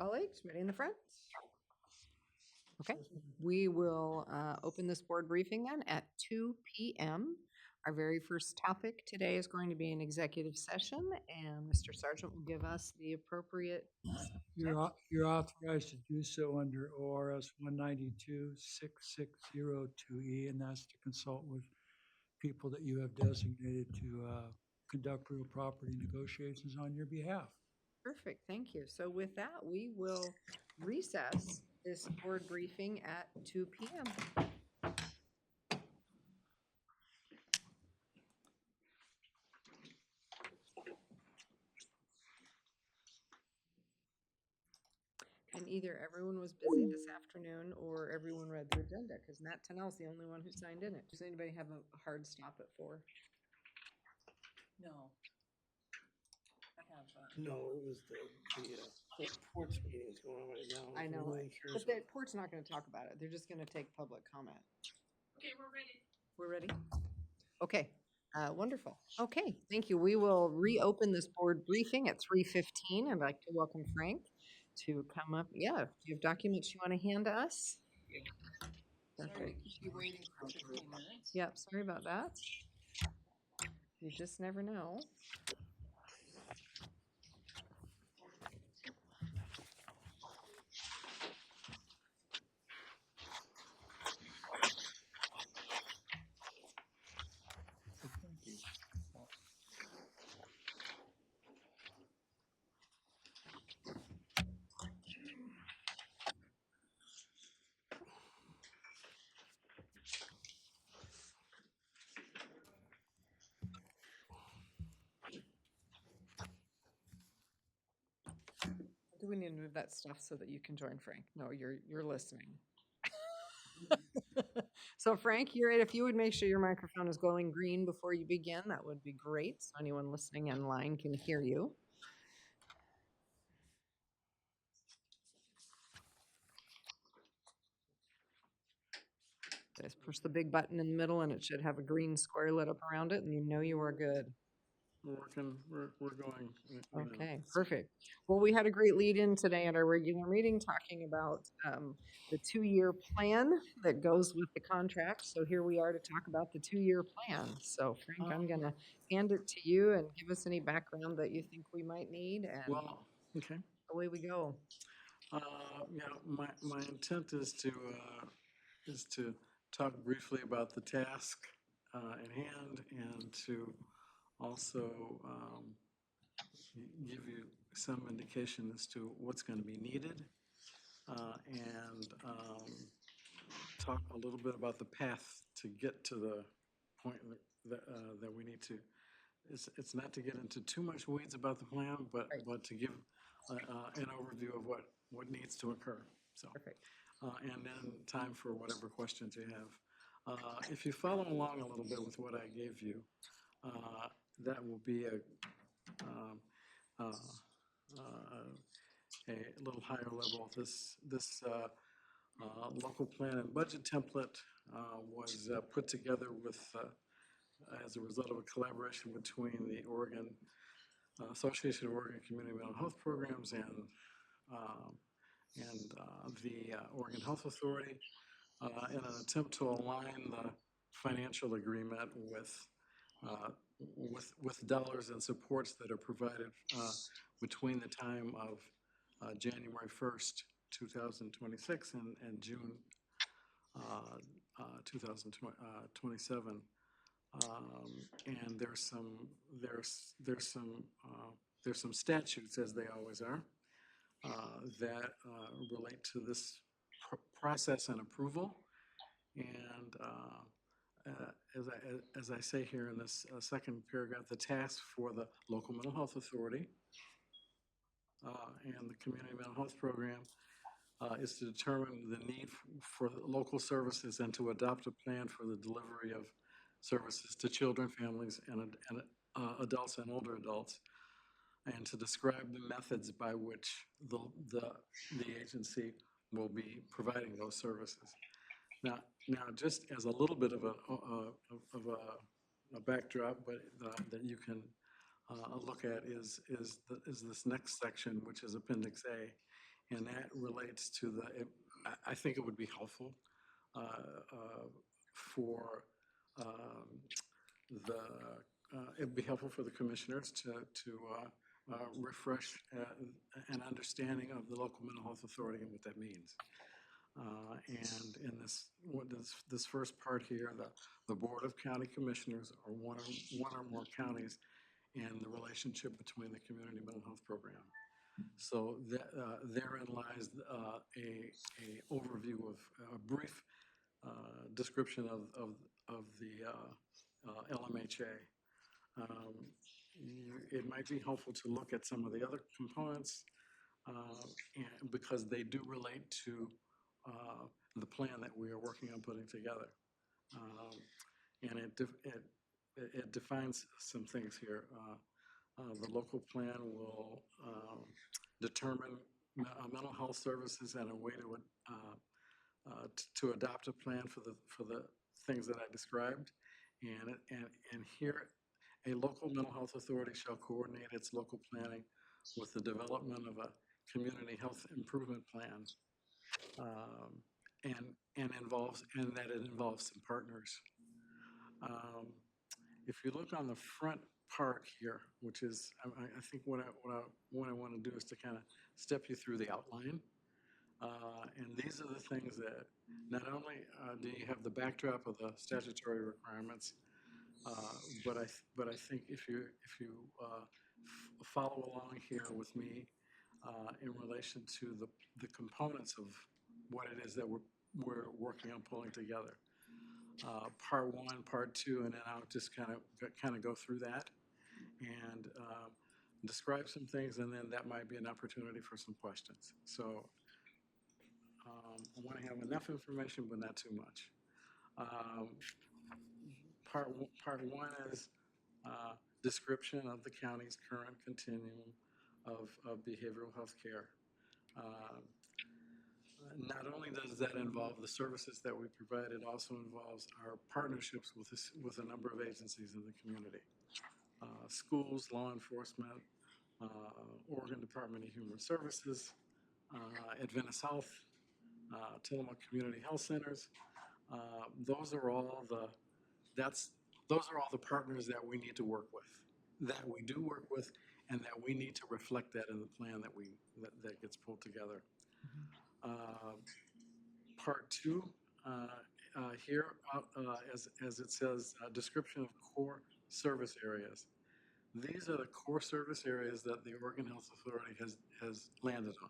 colleagues, ready in the front? Okay, we will open this board briefing then at 2 p.m. Our very first topic today is going to be an executive session, and Mr. Sargent will give us the appropriate. You're authorized to do so under ORS 192-6602E, and that's to consult with people that you have designated to conduct real property negotiations on your behalf. Perfect, thank you. So with that, we will recess this board briefing at 2 p.m. And either everyone was busy this afternoon or everyone read the agenda, because Matt Tennell's the only one who signed in it. Does anybody have a hard stop at 4? No. I have, No, it was the ports meeting's going on right now. I know, but the port's not gonna talk about it. They're just gonna take public comment. Okay, we're ready. We're ready? Okay, wonderful. Okay, thank you. We will reopen this board briefing at 3:15. I'd like to welcome Frank to come up. Yeah, do you have documents you want to hand to us? Sorry to Perfect. keep you waiting for 15 minutes. Yep, sorry about that. You just never know. Do we need to move that stuff so that you can join Frank? No, you're listening. So Frank, you're it. If you would make sure your microphone is glowing green before you begin, that would be great. So anyone listening online can hear you. Just push the big button in the middle and it should have a green square lit up around it, and you know you are good. We're working, we're going. Okay, perfect. Well, we had a great lead in today at our regular meeting talking about the 2-year plan that goes with the contract. So here we are to talk about the 2-year plan. So Frank, I'm gonna hand it to you and give us any background that you think we might need, and Well, okay. away we go. Yeah, my intent is to talk briefly about the task at hand and to also give you some indication as to what's going to be needed and talk a little bit about the path to get to the point that we need to. It's not to get into too much weeds about the plan, but Right. but to give an overview of what needs to occur. So, Perfect. and then time for whatever questions you have. If you follow along a little bit with what I gave you, that will be um, uh, a little higher level. This local plan and budget template was put together with as a result of a collaboration between the Oregon Association of Oregon Community Mental Health Programs and the Oregon Health Authority in an attempt to align the financial agreement with dollars and supports that are provided between the time of January 1st, 2026 and June 2027. And there's some statutes, as they always are, that relate to this process and approval. And as I say here in this second paragraph, the task for the local mental health authority and the community mental health program is to determine the need for local services and to adopt a plan for the delivery of services to children, families, and adults and older adults, and to describe the methods by which the agency will be providing those services. Now, just as a little bit of a backdrop, but that you can look at is this next section, which is Appendix A, And that relates to I think it would be helpful for the, it'd be helpful for the commissioners to refresh an understanding of the local mental health authority and what that means. And in this first part here, the Board of County Commissioners are one or more counties and the relationship between the community mental health program. So therein lies a overview of a brief description of the LMHA. It might be helpful to look at some of the other components because they do relate to the plan that we are working on putting together. And it defines some things here. The local plan will determine mental health services and a way to adopt a plan for the things that I described. And here, a local mental health authority shall coordinate its local planning with the development of a community health improvement plan, and that it involves some partners. If you look on the front part here, which is, I think what I want to do is to kind of step you through the outline. And these are the things that not only do you have the backdrop of the statutory requirements, but I think if you follow along here with me in relation to the components of what it is that we're working on pulling together. Part one, part two, and then I'll just kind of go through that and describe some things, and then that might be an opportunity for some questions. So I want to have enough information, but not too much. Part one is description of the county's current continuum of behavioral health care. Not only does that involve the services that we provide, it also involves our partnerships with a number of agencies in the community. Schools, law enforcement, Oregon Department of Human Services, Adventist Health, Tillamook Community Health Centers. Those are all the partners that we need to work with, that we do work with, and that we need to reflect that in the plan that gets pulled together. Part two here, as it says, description of core service areas. These are the core service areas that the Oregon Health Authority has landed on.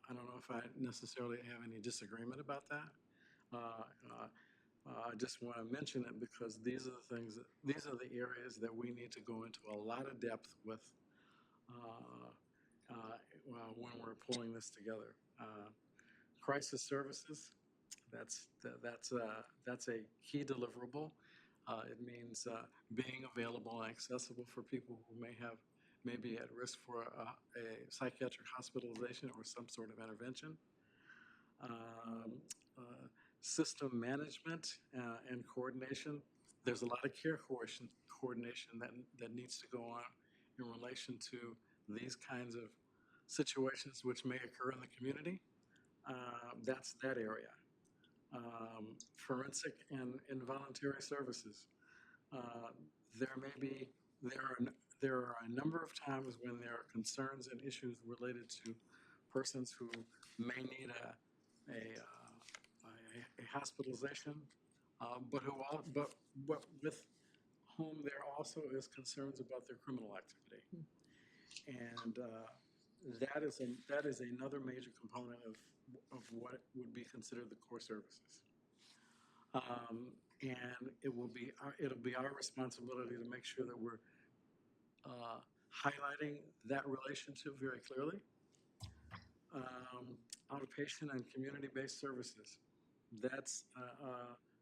I don't know if I necessarily have any disagreement about that. I just want to mention it because these are the areas that we need to go into a lot of depth with when we're pulling this together. Crisis services, that's a key deliverable. It means being available and accessible for people who may be at risk for a psychiatric hospitalization or some sort of intervention. System management and coordination. There's a lot of care coordination that needs to go on in relation to these kinds of situations which may occur in the community. That's that area. Forensic and involuntary services. There are a number of times when there are concerns and issues related to persons who may need a hospitalization, but with whom there also is concerns about their criminal activity, and that is another major component of what would be considered the core services. And it'll be our responsibility to make sure that we're highlighting that relationship very clearly. Outpatient and community-based services. That's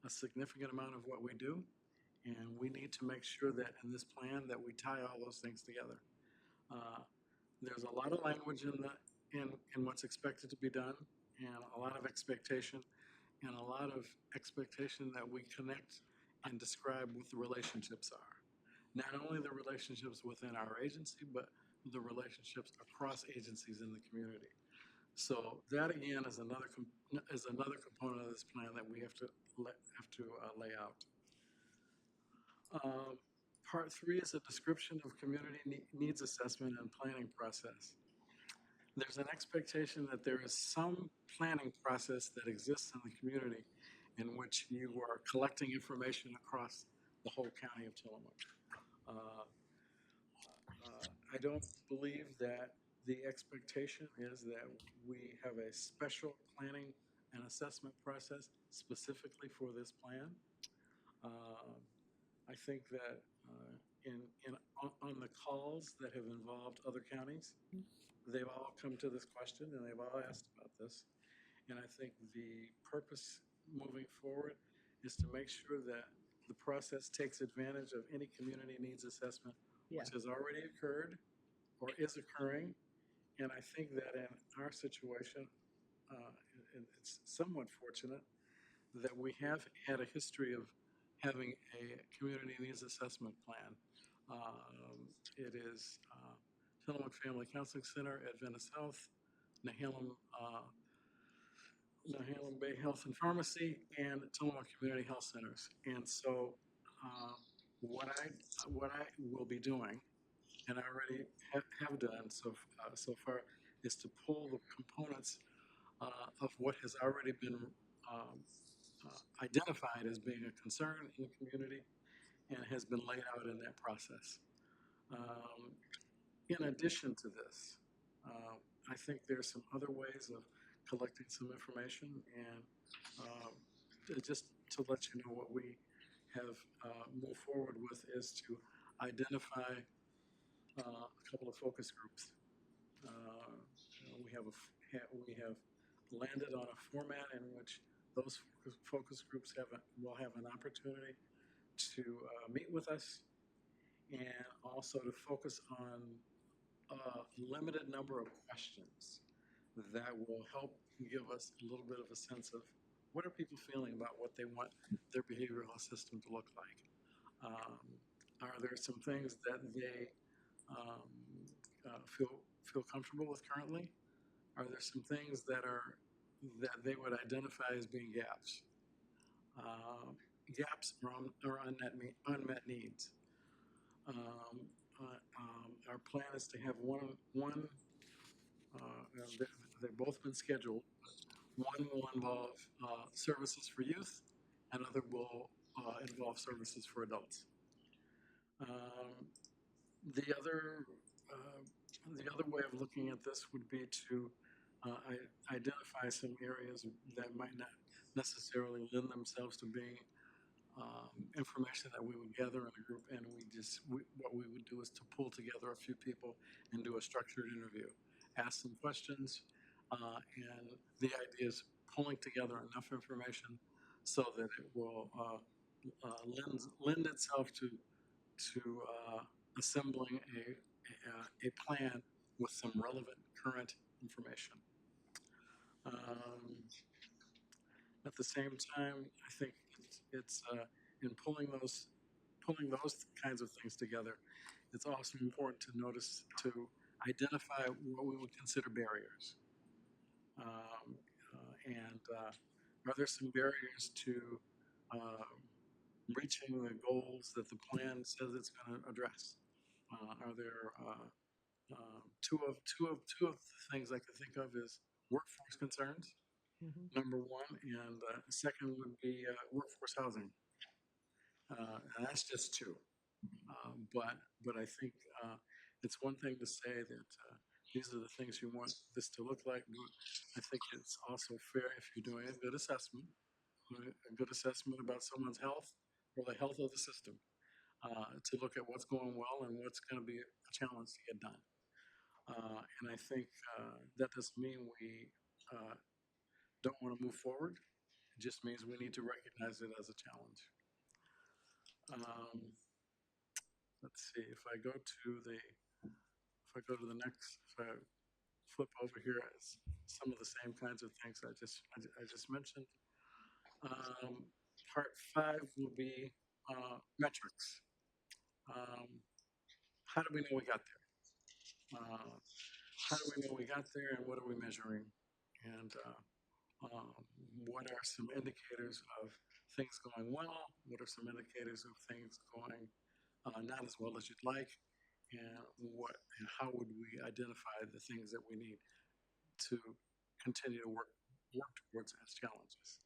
a significant amount of what we do, and we need to make sure that in this plan that we tie all those things together. There's a lot of language in what's expected to be done, and a lot of expectation, and a lot of expectation that we connect and describe what the relationships are. Not only the relationships within our agency, but the relationships across agencies in the community. So that again is another component of this plan that we have to lay out. Part three is a description of community needs assessment and planning process. There's an expectation that there is some planning process that exists in the community in which you are collecting information across the whole county of Tillamook. Uh, I don't believe that the expectation is that we have a special planning and assessment process specifically for this plan. Uh, I think that on the calls that have involved other counties, they've all come to this question and they've all asked about this. And I think the purpose moving forward is to make sure that the process takes advantage of any community needs assessment Yeah. which has already occurred or is occurring. And I think that in our situation, it's somewhat fortunate that we have had a history of having a community needs assessment plan. It is Tillamook Family Counseling Center, Adventist Health, Nehalem Bay Health and Pharmacy, and Tillamook Community Health Centers. And so, what I will be doing, and I already have done so far, is to pull the components of what has already been um, identified as being a concern in the community and has been laid out in that process. Um, in addition to this, I think there's some other ways of collecting some information, and just to let you know what we have moved forward with is to identify a couple of focus groups. We have landed on a format in which those focus groups will have an opportunity to meet with us and also to focus on a limited number of questions that will help give us a little bit of a sense of what are people feeling about what they want their behavioral system to look like. Are there some things that they um, feel comfortable with currently? Are there some things that they would identify as being gaps? Gaps are unmet needs. Our plan is to have one. They've both been scheduled. One will involve services for youth, another will involve services for adults. Um, the other way of looking at this would be to identify some areas that might not necessarily lend themselves to being information that we would gather in a group, and what we would do is to pull together a few people and do a structured interview, ask some questions, and the idea is pulling together enough information so that it will lend itself to assembling a plan with some relevant current information. Um, at the same time, I think it's in pulling those kinds of things together, it's also important to notice to identify what we would consider barriers. Are there some barriers to reaching the goals that the plan says it's going to address? Are there two of the things I can think of is workforce concerns, Mhm. number one, and second would be workforce housing. And that's just two. But I think it's one thing to say that these are the things you want this to look like. But I think it's also fair if you're doing a good assessment, about someone's health or the health of the system, to look at what's going well and what's going to be a challenge to get done. And I think that doesn't mean we don't want to move forward. It just means we need to recognize it as a challenge. Um, let's see, if I go to the next, if I flip over here, it's some of the same kinds of things I just mentioned. Part five will be metrics. How do we know we got there? How do we know we got there, and what are we measuring and what are some indicators of things going well? What are some indicators of things going not as well as you'd like? And how would we identify the things that we need to continue to work towards as challenges?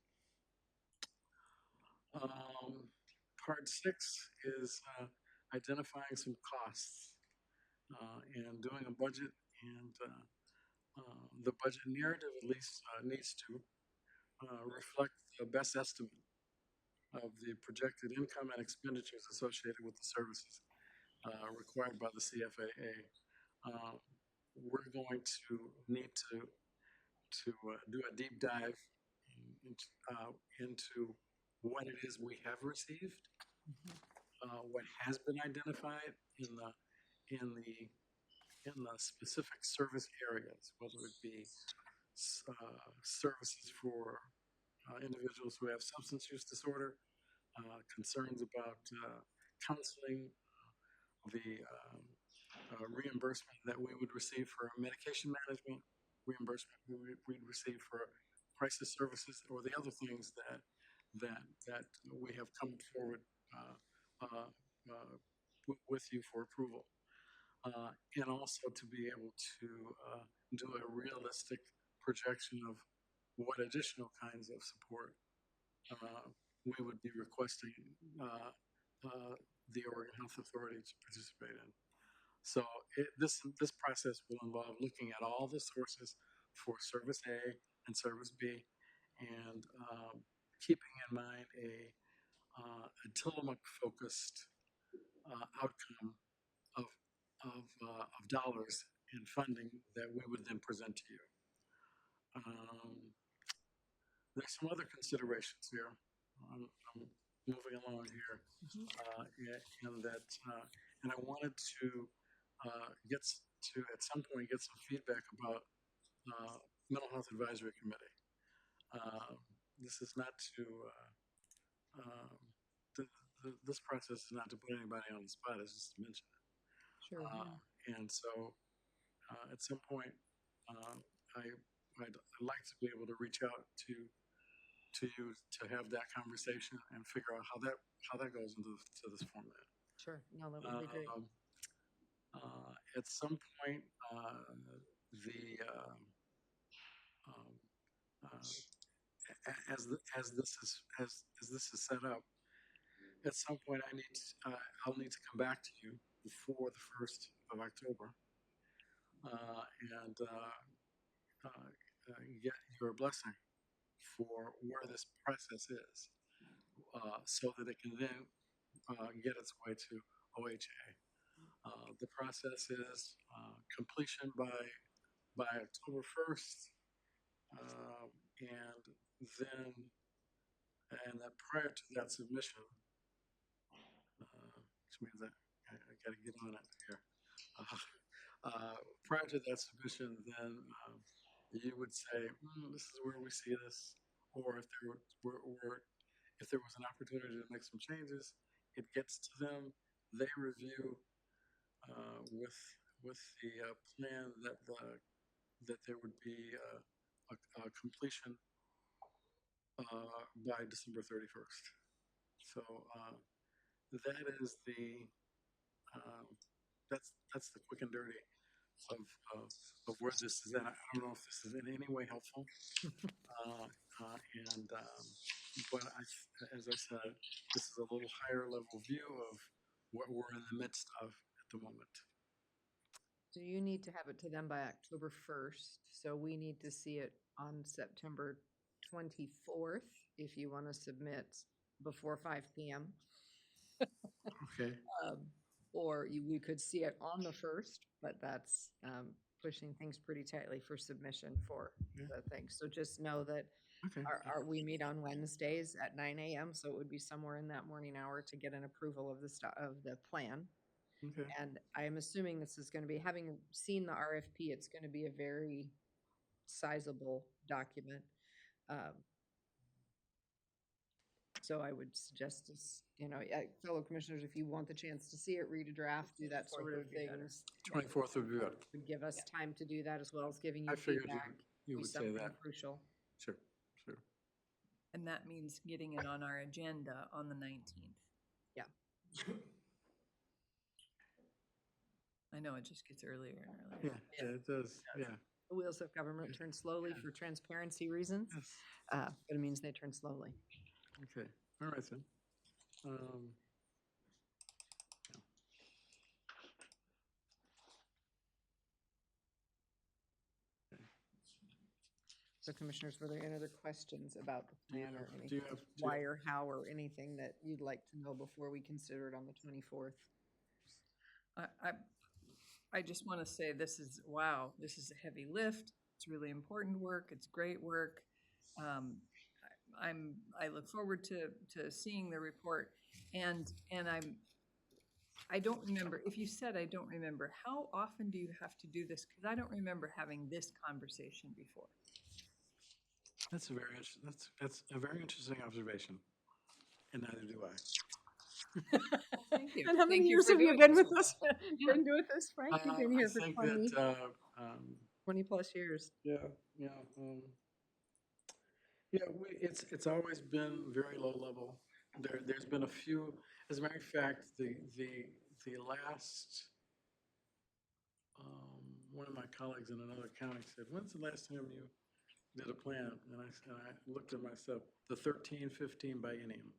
Part 6 is identifying some costs and doing a budget, and the budget narrative at least needs to reflect the best estimate of the projected income and expenditures associated with the services required by the CFAA. We're going to need to do a deep dive into what it is we have received, what has been identified in the specific service areas, whether it be services for individuals who have substance use disorder, concerns about counseling, the reimbursement that we would receive for medication management, reimbursement we'd receive for crisis services, or the other things that we have come forward with you for approval, and also to be able to do a realistic projection of what additional kinds of support we would be requesting the Oregon Health Authority to participate in. So this process will involve looking at all the sources for Service A and Service B, and keeping in mind a Tillamook-focused outcome of dollars and funding that we would then present to you. There's some other considerations here. I'm moving along here, and I wanted to at some point get some feedback about Mental Health Advisory Committee. This is not to this process is not to put anybody on the spot. It's just to mention it. Sure. And so, at some point, I'd like to be able to reach out to you to have that conversation and figure out how that goes into this format. Sure. No, that would be great. At some point, as this is set up, at some point I'll need to come back to you before the 1st of October and get your blessing for where this process is, so that it can then get its way to OHA. The process is completion by October 1st, and that prior to that submission, which means that I got to get on it here. Prior to that submission, then you would say, "This is where we see this," or if there was an opportunity to make some changes, it gets to them. They review with the plan that there would be a completion by December 31st. So that is that's the quick and dirty of where this is at. I don't know if this is in any way helpful, but as I said, this is a little higher level view of what we're in the midst of at the moment. So you need to have it to them by October 1st. So we need to see it on September 24th if you want to submit before 5 p.m. Okay. Or we could see it on the 1st, but that's pushing things pretty tightly for submission for the thing. So just know that Okay. we meet on Wednesdays at 9 a.m. So it would be somewhere in that morning hour to get an approval of the plan. Okay. And I'm assuming this is going to be, having seen the RFP, it's going to be a very sizable document. So I would suggest this, fellow commissioners, if you want the chance to see it, read a draft, do that sort of things. 24th would be good. Would give us time to do that as well as giving you I figured feedback. you be would say something that. crucial. Sure, sure. And that means getting it on our agenda on the 19th. Yeah. I know, it just gets earlier and earlier. Yeah, it does, yeah. The wheels of government turn slowly for transparency reasons, Yes. but it means they turn slowly. Okay, all right then. So commissioners, were there any other questions about the Do you plan or have- do anything? you have- do you- Why or how or anything that you'd like to know before we consider it on the 24th? I just want to say this is, wow, this is a heavy lift. It's really important work. It's great work. I look forward to seeing the report, and I don't remember, if you said I don't remember, how often do you have to do this? Because I don't remember having this conversation before. That's a very, that's a very interesting observation, and neither do I. Thank you. And how many Thank years for have you doing been this with us? Been doing this, Frank? You've been here for I think 20, that, 20 plus years. yeah, yeah, yeah, it's always been very low level. There's been a few, as a matter of fact, the last, one of my colleagues in another county said, when's the last time you did a plan? And I looked at myself, the 13-15 biennium.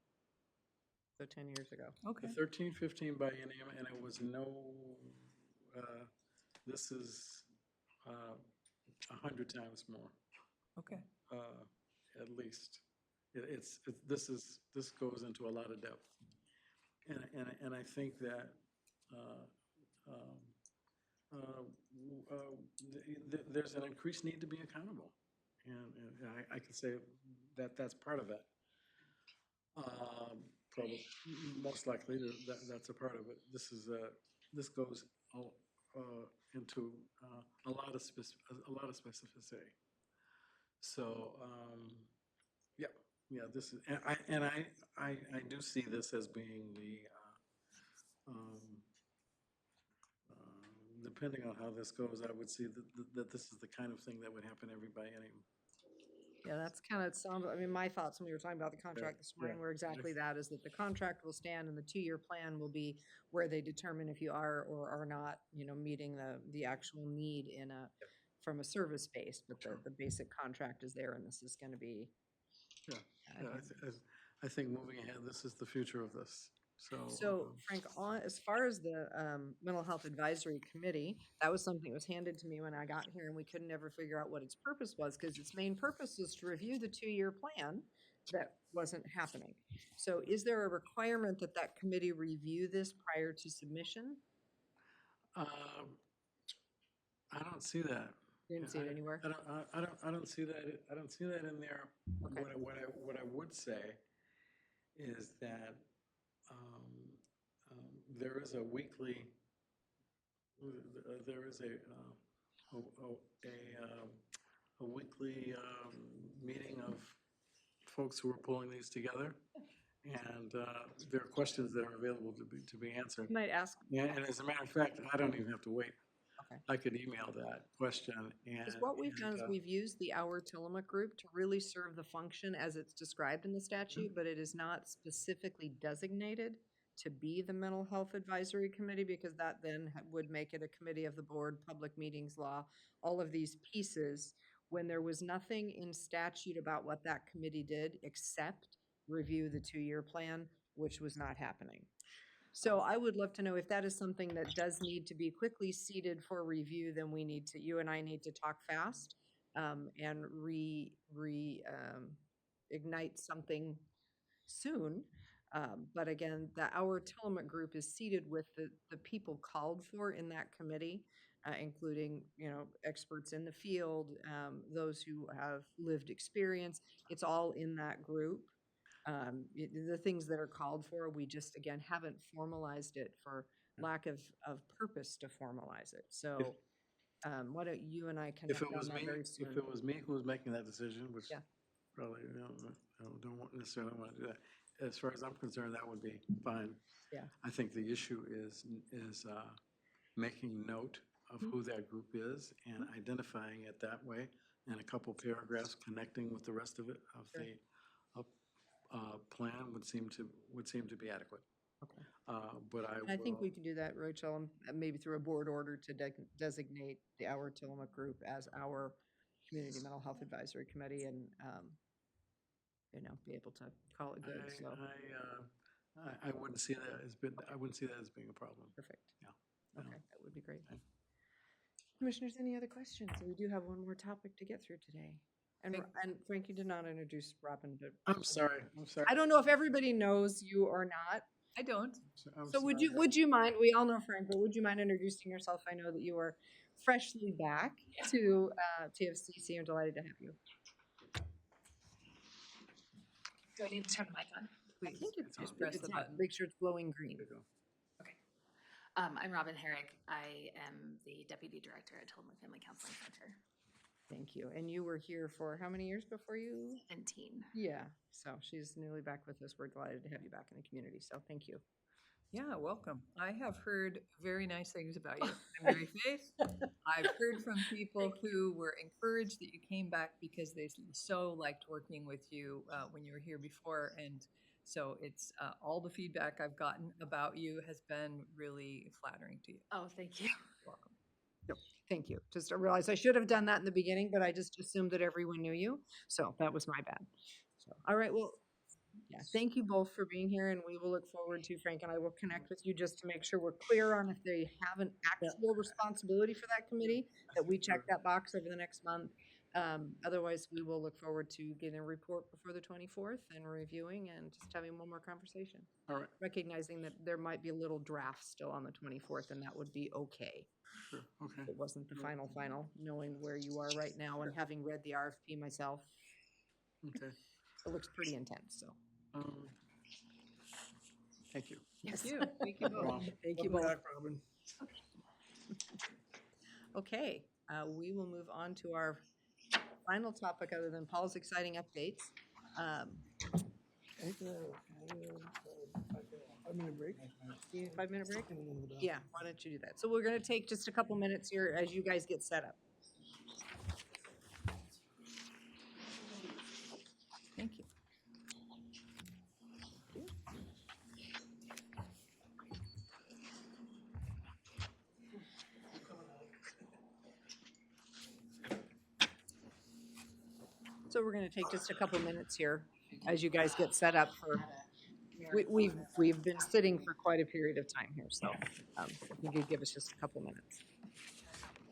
So 10 years ago. Okay. The 13-15 biennium, and it was no, this is 100 times more, Okay. at least. This goes into a lot of depth. And I think that there's an increased need to be accountable. And I can say that that's part of it. Probably, most likely, that's a part of it. This goes into a lot of specificity. So, yeah, this is, and I do see this as being depending on how this goes, I would see that this is the kind of thing that would happen every biennium. Yeah, that's kind of some, I mean, my thoughts when we were talking about the contract this morning yeah. were exactly that, is that the contract will stand and the 2-year plan will be where they determine if you are or are not, meeting the actual need in from a service base, but the basic contract is there and this is going to be. Yeah, I think moving ahead, this is the future of this. So Frank, as far as the Mental Health Advisory Committee, that was something that was handed to me when I got here and we could never figure out what its purpose was because its main purpose was to review the 2-year plan. That wasn't happening. So is there a requirement that that committee review this prior to submission? I don't see that. You didn't see it anywhere? I don't see that. I don't see that in there. Okay. What I would say is that there is a weekly, there is a weekly meeting of folks who are pulling these together, and there are questions that are available to be answered. You might ask. Yeah, and as a matter of fact, I don't even have to wait. Okay. I could email that question and. Because what we've done is we've used the Our Tillamook group to really serve the function as it's described in the statute, but it is not specifically designated to be the Mental Health Advisory Committee, because that then would make it a committee of the board, public meetings law, all of these pieces, when there was nothing in statute about what that committee did except review the 2-year plan, which was not happening. So I would love to know if that is something that does need to be quickly seated for review, then you and I need to talk fast and ignite something soon. But again, the Our Tillamook group is seated with the people called for in that committee, including, experts in the field, those who have lived experience. It's all in that group. The things that are called for, we just, again, haven't formalized it for lack of purpose to formalize it. So why don't you and I connect on that very soon? If it was me who was making that decision, which Yeah. probably don't necessarily want to do that, as far as I'm concerned, that would be fine. Yeah. I think the issue is making note of who that group is and identifying it that way in a couple paragraphs connecting with the rest of it, of Sure. the plan would seem to be adequate. Okay. But I And I think will- we can do that, Rachel, maybe through a board order to designate the Our Tillamook Group as our Community Mental Health Advisory Committee and, be able to call it good, so, I wouldn't see that as being a problem. perfect. Yeah. Okay, that would be great. Okay. Commissioners, any other questions? We do have one more topic to get through today. And, and Frank, you did not introduce Robin, but I'm sorry. I don't know if everybody knows you or not. I don't. So would you mind, we all know Frank, but would you mind introducing yourself? I know that you are freshly back to TFCC. I'm delighted to have you. Do I need to turn the mic on? I think it's Just press the on. button. Make sure it's glowing green. I'm Robin Herrick. I am the Deputy Director at Tillamook Family Counseling Center. Thank you. And you were here for how many years before you? And teen. Yeah, so she's newly back with us. We're delighted to have you back in the community, so thank you. Yeah, welcome. I have heard very nice things about you. I'm Mary Faith. I've heard from people who were encouraged that you came back because they so liked working with you when you were here before. And so it's all the feedback I've gotten about you has been really flattering to you. Oh, thank you. Welcome. Thank you. Just I realized I should have done that in the beginning, but I just assumed that everyone knew you. So that was my bad. So, all right, well, yeah, thank you both for being here, and we will look forward to, Frank and I will connect with you just to make sure we're clear on if they have an actual responsibility for that committee, that we check that box over the next month. Otherwise, we will look forward to getting a report before the 24th and reviewing and just having one more conversation. All right, Recognizing that there might be a little draft still on the 24th, and that would be okay. sure, okay. It wasn't the final, knowing where you are right now and having read the RFP myself, Okay. it looks pretty intense, so. Thank you. Yes. Thank you. Thank you both. Thank you both. Okay, we will move on to our final topic other than Paul's exciting updates. 5-minute break. You need a 5-minute break? Yeah, why don't you do that? So we're gonna take just a couple minutes here as you guys get set up. Thank you. So we're gonna take just a couple minutes here as you guys get set up for, we've been sitting for quite a period of time here, so if you could give us just a couple minutes.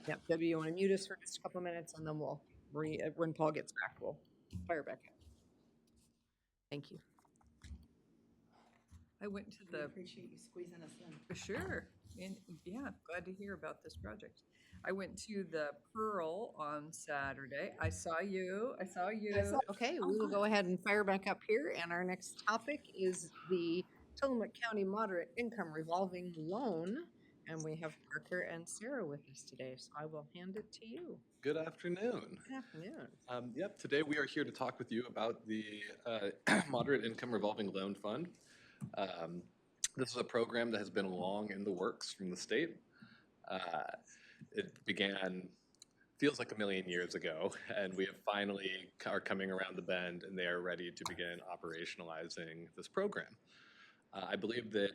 Yep, Debbie, you wanna mute us for just a couple minutes and then we'll, when Paul gets back, we'll fire back up. Thank you. I went to the Appreciate you squeezing us in. For sure. And yeah, glad to hear about this project. I went to the Pearl on Saturday. I saw you. Okay, we will go ahead and fire back up here, and our next topic is the Tillamook County Moderate Income Revolving Loan, and we have Parker and Sarah with us today, so I will hand it to you. Good afternoon. Good afternoon. Yep, today we are here to talk with you about the Moderate Income Revolving Loan Fund. This is a program that has been long in the works from the state. It began, feels like a million years ago, and we have finally are coming around the bend and they are ready to begin operationalizing this program. I believe that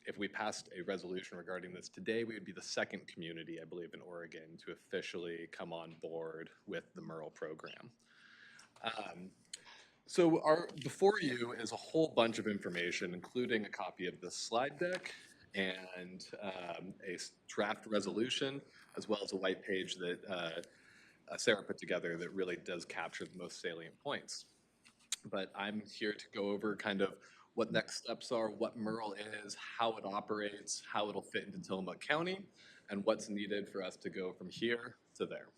if we passed a resolution regarding this today, we would be the second community, I believe, in Oregon to officially come on board with the MERL program. So before you is a whole bunch of information, including a copy of this slide deck and a draft resolution, as well as a white page that Sarah put together that really does capture the most salient points. But I'm here to go over kind of what next steps are, what MERL is, how it operates, how it'll fit into Tillamook County, and what's needed for us to go from here to there.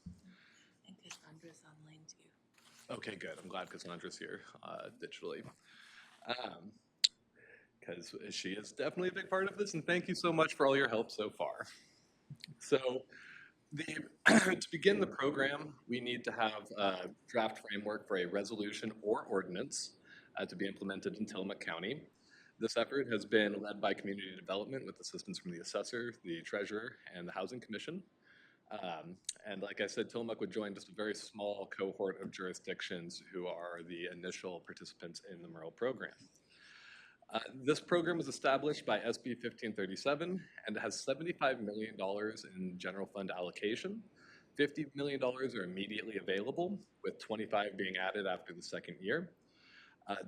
And Cassandra's online too. Okay, good. I'm glad Cassandra's here digitally. Because she is definitely a big part of this, and thank you so much for all your help so far. So to begin the program, we need to have a draft framework for a resolution or ordinance to be implemented in Tillamook County. This effort has been led by Community Development with assistance from the Assessor, the Treasurer, and the Housing Commission. And like I said, Tillamook would join just a very small cohort of jurisdictions who are the initial participants in the MERL program. This program was established by SB 1537 and has $75 million in general fund allocation. $50 million are immediately available, with 25 being added after the second year.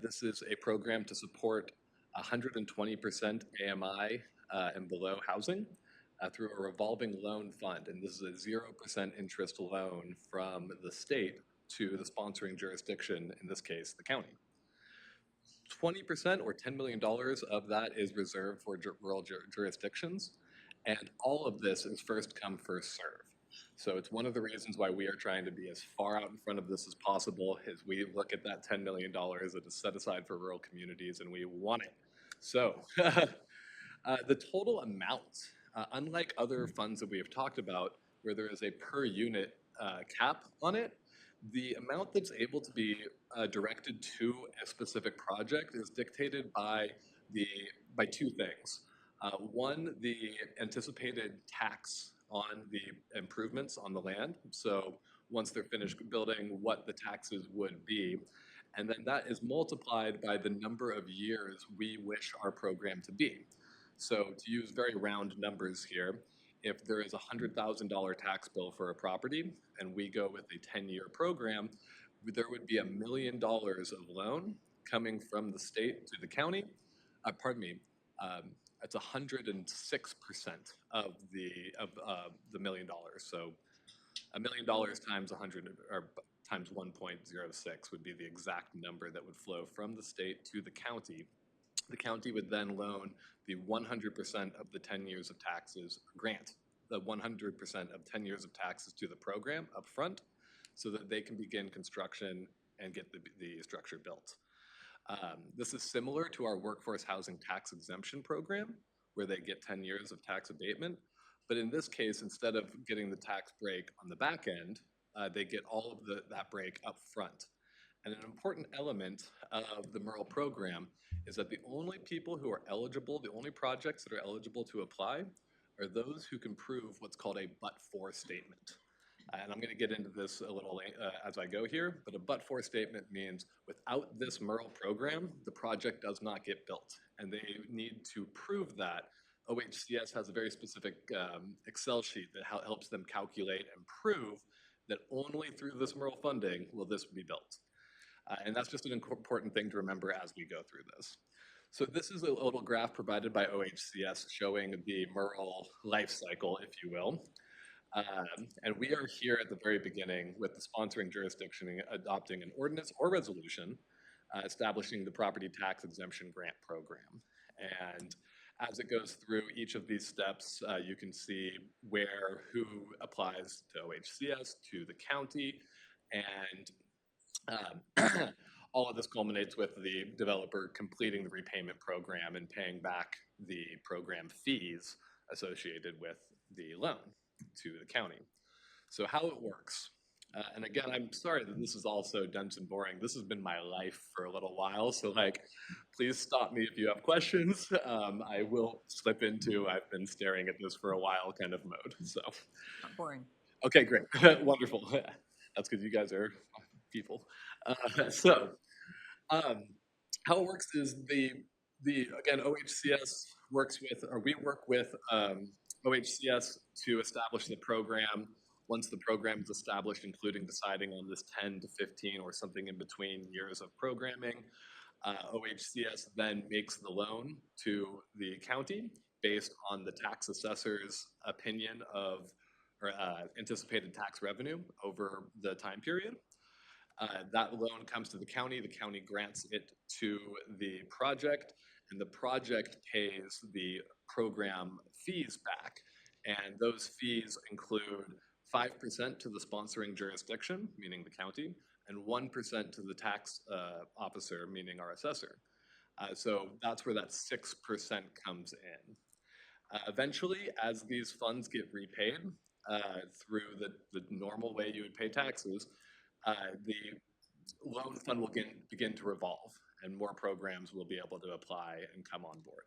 This is a program to support 120% AMI and below housing through a revolving loan fund. And this is a 0% interest loan from the state to the sponsoring jurisdiction, in this case, the county. 20% or $10 million of that is reserved for rural jurisdictions. And all of this is first come, first serve. So it's one of the reasons why we are trying to be as far out in front of this as possible as we look at that $10 million that is set aside for rural communities, and we want it. So the total amount, unlike other funds that we have talked about, where there is a per unit cap on it, the amount that's able to be directed to a specific project is dictated by two things. One, the anticipated tax on the improvements on the land. So once they're finished building, what the taxes would be. And then that is multiplied by the number of years we wish our program to be. So to use very round numbers here, if there is a $100,000 tax bill for a property and we go with a 10-year program, there would be $1 million of loan coming from the state to the county. It's 106% of the $1 million. So $1 million times 100 or times 1.06 would be the exact number that would flow from the state to the county. The county would then loan the 100% of the 10 years of taxes, grant the 100% of 10 years of taxes to the program up front so that they can begin construction and get the structure built. This is similar to our workforce housing tax exemption program, where they get 10 years of tax abatement. But in this case, instead of getting the tax break on the back end, they get all of that break up front. And an important element of the MERL program is that the only people who are eligible, the only projects that are eligible to apply are those who can prove what's called a but-for statement. And I'm going to get into this a little as I go here, but a but-for statement means without this MERL program, the project does not get built. And they need to prove that. OHCS has a very specific Excel sheet that helps them calculate and prove that only through this MERL funding will this be built. And that's just an important thing to remember as we go through this. So this is a little graph provided by OHCS showing the MERL life cycle, if you will. And we are here at the very beginning with the sponsoring jurisdiction adopting an ordinance or resolution establishing the property tax exemption grant program. And as it goes through each of these steps, you can see who applies to OHCS, to the county, and all of this culminates with the developer completing the repayment program and paying back the program fees associated with the loan to the county. So how it works. And again, I'm sorry that this is all so dense and boring. This has been my life for a little while. So please stop me if you have questions. I will slip into, I've been staring at this for a while kind of mode. So. Not boring. Okay, great. Wonderful. That's because you guys are people. How it works is again, OHCS works with, or we work with OHCS to establish the program. Once the program is established, including deciding on this 10 to 15 or something in between years of programming, OHCS then makes the loan to the county based on the tax assessor's opinion of or anticipated tax revenue over the time period. That loan comes to the county grants it to the project, and the project pays the program fees back. And those fees include 5% to the sponsoring jurisdiction, meaning the county, and 1% to the tax officer, meaning our assessor. So that's where that 6% comes in. Eventually, as these funds get repaid through the normal way you would pay taxes, the loan fund will begin to revolve, and more programs will be able to apply and come on board.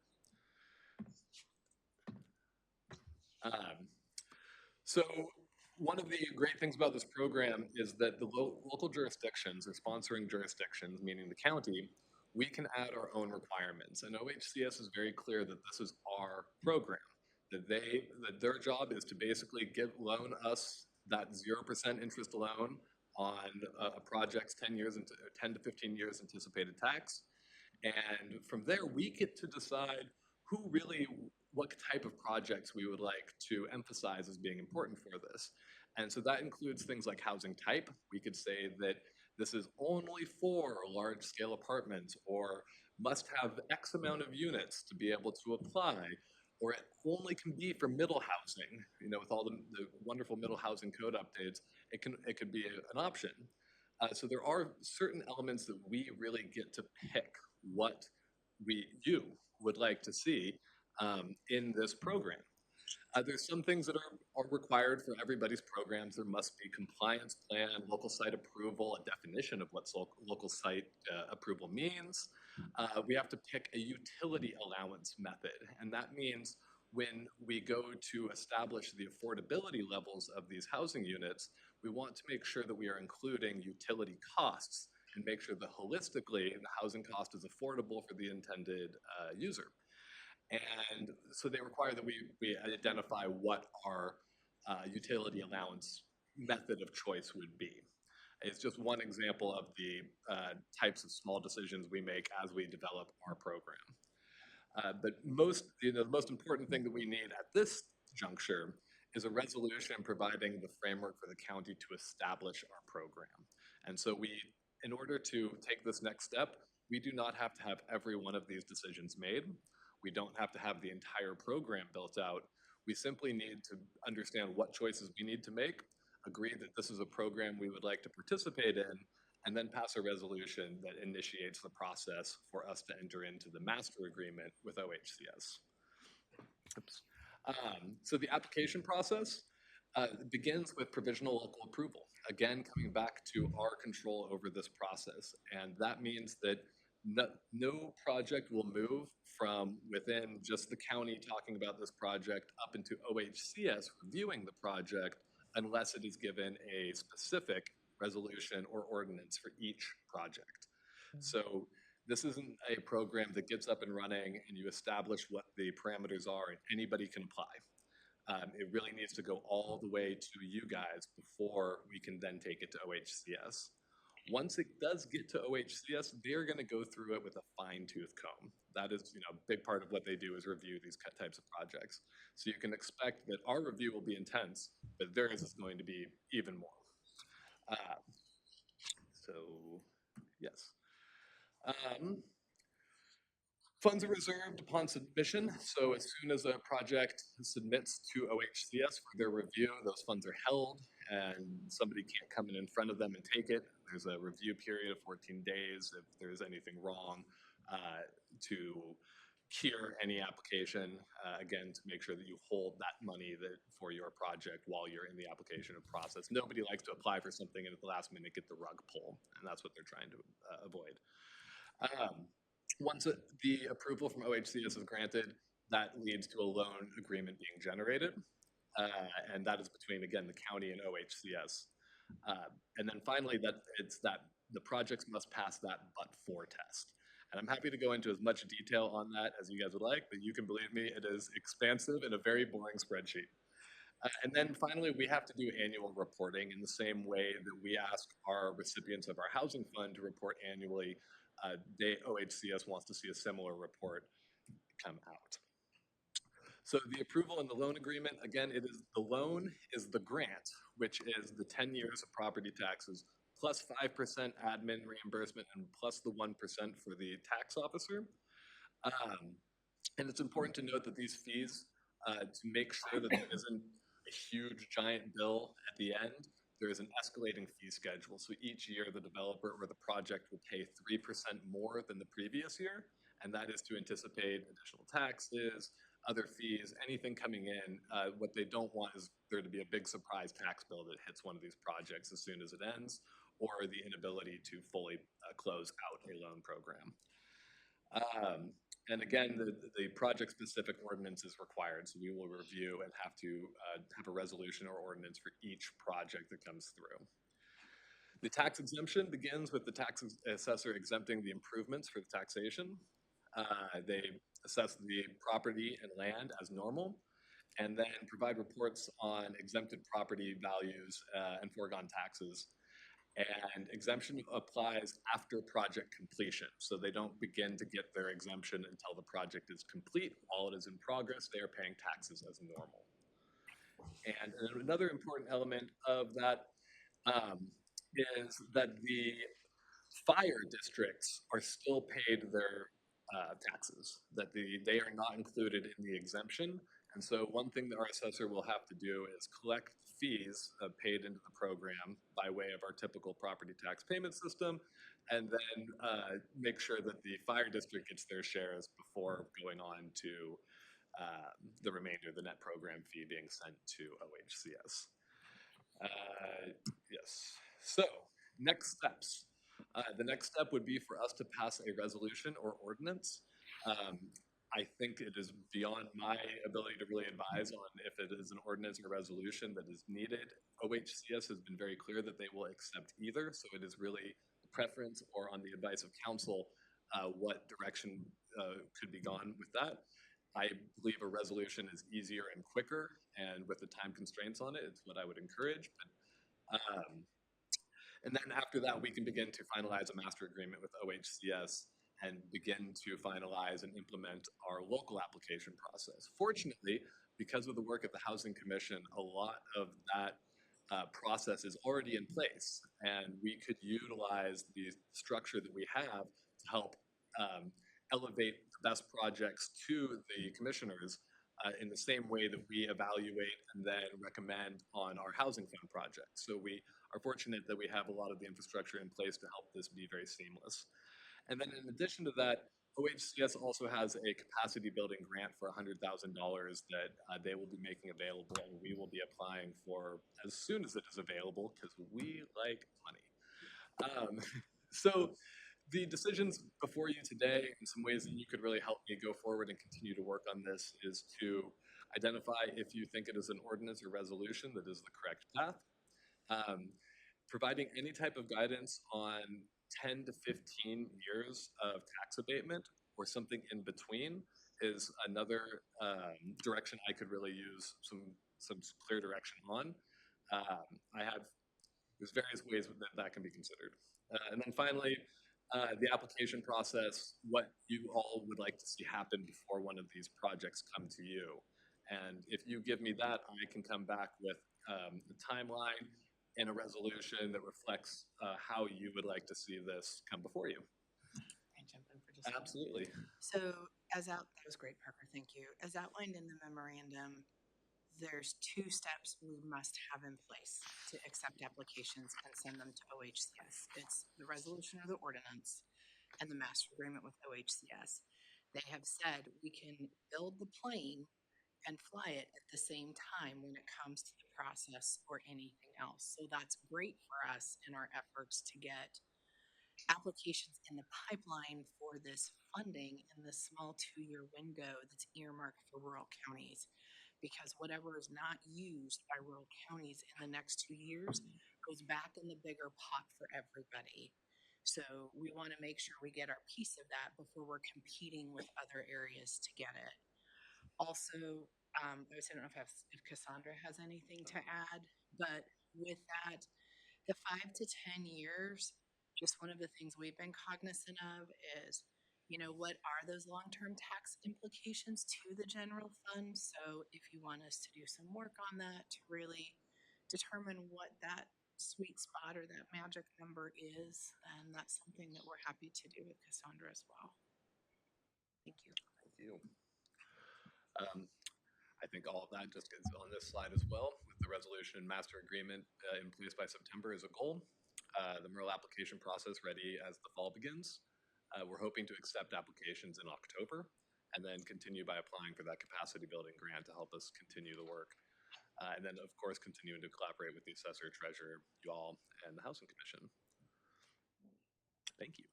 So One of the great things about this program is that the local jurisdictions or sponsoring jurisdictions, meaning the county, we can add our own requirements. And OHCS is very clear that this is our program, that their job is to basically loan us that 0% interest loan on a project's 10 to 15 years anticipated tax. And from there, we get to decide what type of projects we would like to emphasize as being important for this. And so that includes things like housing type. We could say that this is only for large scale apartments, or must have X amount of units to be able to apply, or it only can be for middle housing. With all the wonderful middle housing code updates, it could be an option. So there are certain elements that we really get to pick what you would like to see in this program. There's some things that are required for everybody's programs. There must be compliance plan, local site approval, a definition of what local site approval means. We have to pick a utility allowance method, and that means when we go to establish the affordability levels of these housing units, we want to make sure that we are including utility costs and make sure that holistically the housing cost is affordable for the intended user. And so they require that we identify what our utility allowance method of choice would be. It's just one example of the types of small decisions we make as we develop our program. But the most important thing that we need at this juncture is a resolution providing the framework for the county to establish our program. And so in order to take this next step, we do not have to have every one of these decisions made. We don't have to have the entire program built out. We simply need to understand what choices we need to make, agree that this is a program we would like to participate in, and then pass a resolution that initiates the process for us to enter into the master agreement with OHCS. Oops. So the application process begins with provisional local approval. Again, coming back to our control over this process. And that means that no project will move from within just the county talking about this project up into OHCS reviewing the project unless it is given a specific resolution or ordinance for each project. So this isn't a program that gets up and running and you establish what the parameters are and anybody can apply. It really needs to go all the way to you guys before we can then take it to OHCS. Once it does get to OHCS, they're going to go through it with a fine-tooth comb. That is, a big part of what they do is review these types of projects. So you can expect that our review will be intense, but theirs is going to be even more. So, yes. Funds are reserved upon submission. So as soon as a project submits to OHCS for their review, those funds are held and somebody can't come in front of them and take it. There's a review period of 14 days if there's anything wrong to cure any application, again, to make sure that you hold that money for your project while you're in the application process. Nobody likes to apply for something and at the last minute get the rug pulled, and that's what they're trying to avoid. Once the approval from OHCS is granted, that leads to a loan agreement being generated, and that is between, again, the county and OHCS. And then finally, the projects must pass that but-for test. And I'm happy to go into as much detail on that as you guys would like, but you can believe me, it is expansive and a very boring spreadsheet. And then finally, we have to do annual reporting in the same way that we ask our recipients of our housing fund to report annually. OHCS wants to see a similar report come out. So the approval and the loan agreement, again, the loan is the grant, which is the 10 years of property taxes plus 5% admin reimbursement and plus the 1% for the tax officer. And it's important to note that these fees, to make sure that there isn't a huge giant bill at the end, there is an escalating fee schedule. So each year the developer or the project will pay 3% more than the previous year. And that is to anticipate additional taxes, other fees, anything coming in. What they don't want is there to be a big surprise tax bill that hits one of these projects as soon as it ends, or the inability to fully close out a loan program. And again, the project-specific ordinance is required, so we will review and have to have a resolution or ordinance for each project that comes through. The tax exemption begins with the tax assessor exempting the improvements for the taxation. They assess the property and land as normal, and then provide reports on exempted property values and foregone taxes. And exemption applies after project completion. So they don't begin to get their exemption until the project is complete. While it is in progress, they are paying taxes as normal. And another important element of that is that the fire districts are still paid their taxes, that they are not included in the exemption. And so one thing that our assessor will have to do is collect fees paid into the program by way of our typical property tax payment system, and then make sure that the fire district gets their shares before going on to the remainder of the net program fee being sent to OHCS. Yes. So next steps. The next step would be for us to pass a resolution or ordinance. I think it is beyond my ability to really advise on if it is an ordinance or resolution that is needed. OHCS has been very clear that they will accept either, so it is really preference or on the advice of council what direction could be gone with that. I believe a resolution is easier and quicker, and with the time constraints on it, it's what I would encourage. But, and then after that, we can begin to finalize a master agreement with OHCS and begin to finalize and implement our local application process. Fortunately, because of the work of the Housing Commission, a lot of that process is already in place, and we could utilize the structure that we have to help elevate the best projects to the commissioners in the same way that we evaluate and then recommend on our housing fund projects. So we are fortunate that we have a lot of the infrastructure in place to help this be very seamless. And then in addition to that, OHCS also has a capacity building grant for $100,000 that they will be making available, and we will be applying for as soon as it is available because we like money. So the decisions before you today, in some ways that you could really help me go forward and continue to work on this, is to identify if you think it is an ordinance or resolution that is the correct path. Providing any type of guidance on 10 to 15 years of tax abatement or something in between is another direction I could really use some clear direction on. There's various ways that can be considered. And then finally, the application process, what you all would like to see happen before one of these projects come to you. And if you give me that, I can come back with the timeline and a resolution that reflects how you would like to see this come before you. Can I jump in for just a minute? Absolutely. So that was great, Parker, thank you. As outlined in the memorandum, there's 2 steps we must have in place to accept applications and send them to OHCS. It's the resolution or the ordinance and the master agreement with OHCS. They have said we can build the plane and fly it at the same time when it comes to the process or anything else. So that's great for us in our efforts to get applications in the pipeline for this funding in the small 2-year window that's earmarked for rural counties. Because whatever is not used by rural counties in the next 2 years goes back in the bigger pot for everybody. So we want to make sure we get our piece of that before we're competing with other areas to get it. Also, I don't know if Cassandra has anything to add, but with that, the 5 to 10 years, just one of the things we've been cognizant of is, what are those long-term tax implications to the general fund? So if you want us to do some work on that to really determine what that sweet spot or that magic number is, then that's something that we're happy to do with Cassandra as well. Thank you. Thank you. I think all of that just is on this slide as well, with the resolution and master agreement in place by September as a goal. The MRL application process ready as the fall begins. We're hoping to accept applications in October and then continue by applying for that capacity building grant to help us continue the work. And then, of course, continuing to collaborate with the assessor, treasurer, you all, and the Housing Commission. Thank you.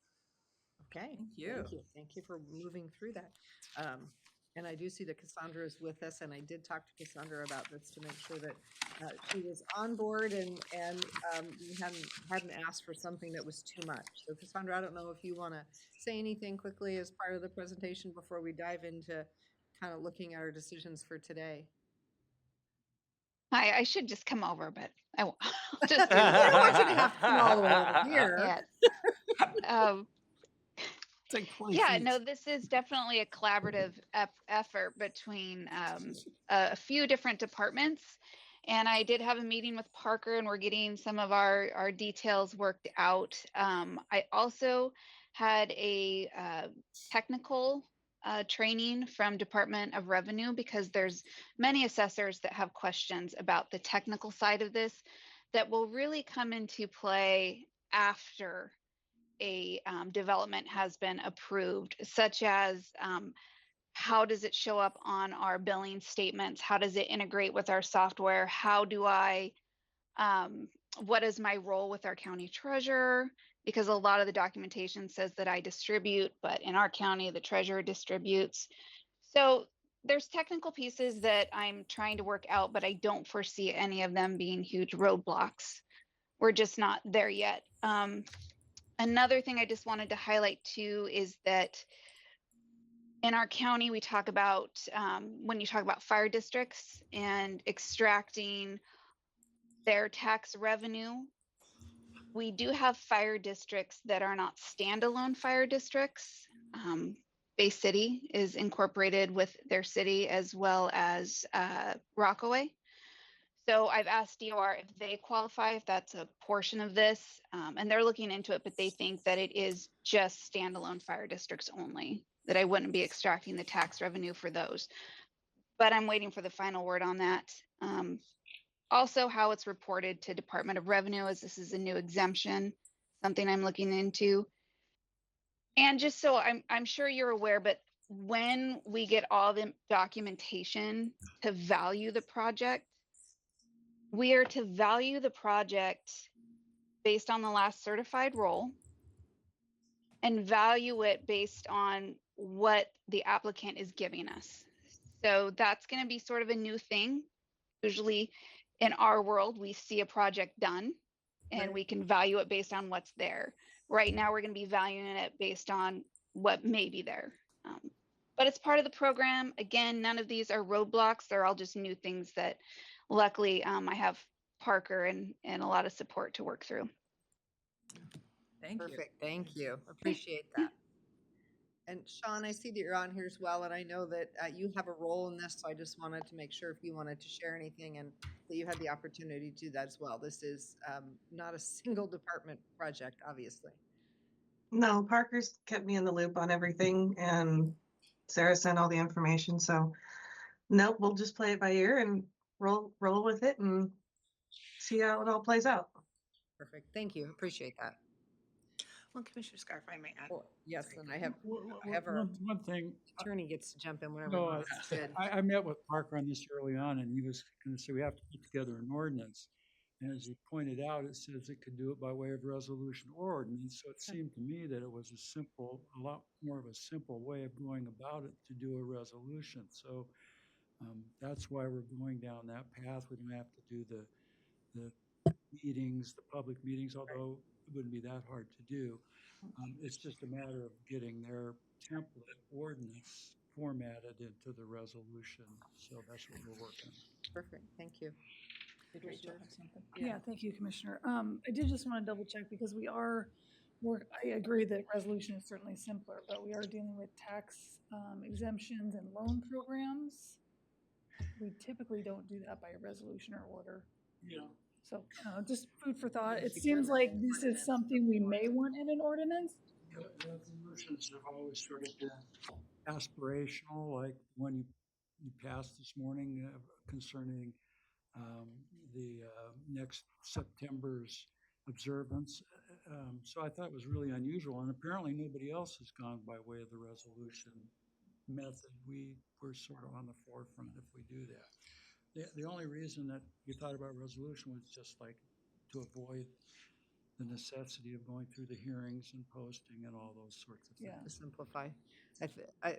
Okay. Thank you. Thank you for moving through that. And I do see that Cassandra is with us, and I did talk to Cassandra about this to make sure that she was on board and we hadn't asked for something that was too much. So Cassandra, I don't know if you want to say anything quickly as part of the presentation before we dive into kind of looking at our decisions for today. Hi, I should just come over, but I won't. I'll just do We this. don't want you to have to come all the way over here. Yeah. Um, Take 20 yeah, feet. no, this is definitely a collaborative effort between a few different departments. And I did have a meeting with Parker, and we're getting some of our details worked out. I also had a technical training from Department of Revenue, because there's many assessors that have questions about the technical side of this that will really come into play after a development has been approved, such as how does it show up on our billing statements? How does it integrate with our software? How do I, what is my role with our county treasurer? Because a lot of the documentation says that I distribute, but in our county, the treasurer distributes. So there's technical pieces that I'm trying to work out, but I don't foresee any of them being huge roadblocks. We're just not there yet. Another thing I just wanted to highlight too is that in our county, we talk about when you talk about fire districts and extracting their tax revenue, we do have fire districts that are not standalone fire districts. Bay City is incorporated with their city, as well as Rockaway. So I've asked DOR if they qualify, if that's a portion of this, and they're looking into it, but they think that it is just standalone fire districts only, that I wouldn't be extracting the tax revenue for those. But I'm waiting for the final word on that. Also, how it's reported to Department of Revenue, as this is a new exemption, something I'm looking into. And just so I'm sure you're aware, but when we get all the documentation to value the project, we are to value the project based on the last certified roll and value it based on what the applicant is giving us. So that's going to be sort of a new thing. Usually in our world, we see a project done and we can value it based on what's there. Right now, we're going to be valuing it based on what may be there. But it's part of the program. Again, none of these are roadblocks. They're all just new things that luckily I have Parker and a lot of support to work through. Thank you. Perfect. Thank you. Appreciate that. And Sean, I see that you're on here as well, and I know that you have a role in this, so I just wanted to make sure if you wanted to share anything and that you had the opportunity to do that as well. This is not a single department project, obviously. No, Parker's kept me in the loop on everything, and Sarah sent all the information. So, nope, we'll just play it by ear and roll with it and see how it all plays out. Perfect. Thank you. Appreciate that. Well, Commissioner Scarf, I may add. Well, yes, and I have One thing, attorney gets to jump in whenever no, he wants. Good. I met with Parker on this early on, and he was going to say we have to put together an ordinance. And as he pointed out, it says it could do it by way of resolution or ordinance. So it seemed to me that it was a lot more of a simple way of going about it to do a resolution. So that's why we're going down that path. We don't have to do the meetings, the public meetings, although it wouldn't be that hard to do. It's just a matter of getting their template ordinance formatted into the resolution. So that's what we're working on. Perfect. Thank you. Great job. Yeah, thank you, Commissioner. I did just want to double check because I agree that resolution is certainly simpler, but we are dealing with tax exemptions and loan programs. We typically don't do that by a resolution or order. Yeah. So just food for thought. It seems like this is something we may want in an ordinance. Resolutions have always sort of been aspirational, like when you passed this morning concerning the next September's observance. So I thought it was really unusual, and apparently nobody else has gone by way of the resolution method. We're sort of on the forefront if we do that. The only reason that we thought about resolution was just like to avoid the necessity of going through the hearings and posting and all those sorts of Yeah. things. To simplify.